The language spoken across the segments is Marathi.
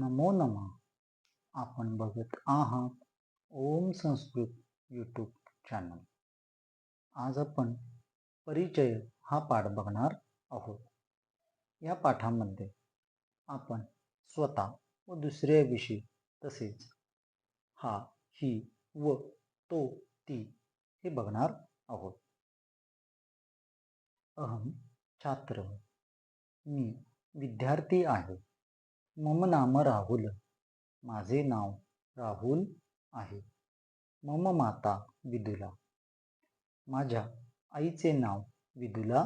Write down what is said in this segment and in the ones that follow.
नमो नमः. आपण बघत आहात ओम संस्कृत यूट्यूब चॅनल. आज आपण परिचय हा पाठ बघणार आहोत. या पाठामध्ये आपण स्वतः व दुसऱ्याविषयी तसेच हा, ही व तो, ती हे बघणार आहोत. अहम छात्र, मी विद्यार्थी आहे. मम नाम राहुल, माझे नाव राहुल आहे. मम माता विदुला, माझ्या आईचे नाव विदुला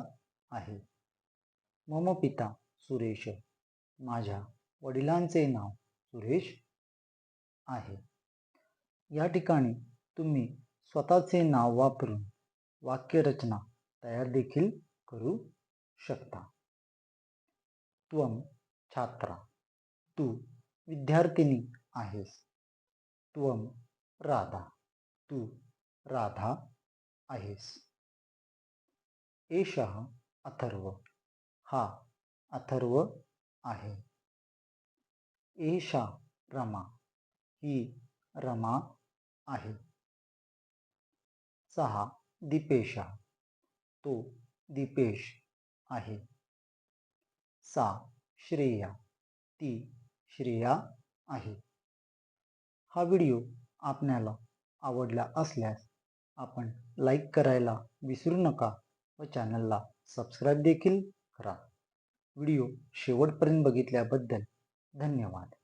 आहे. मम पिता सुरेश, माझ्या वडिलांचे नाव सुरेश आहे. या ठिकाणी तुम्ही स्वतःचे नाव वापरून वाक्यरचना तयार देखील करू शकता. त्वम छात्रा, तू विद्यार्थिनी आहेस. त्वम राधा, तू राधा आहेस. एषः अथर्व, हा अथर्व आहे. एषा रमा, ही रमा आहे. सहा दीपेशा, तो दीपेश आहे. सा श्रेया, ती श्रेया आहे. हा व्हिडिओ आपल्याला आवडला असल्यास आपण लाईक करायला विसरू नका व चॅनलला सबस्क्राईब देखील करा. व्हिडिओ शेवटपर्यंत बघितल्याबद्दल धन्यवाद.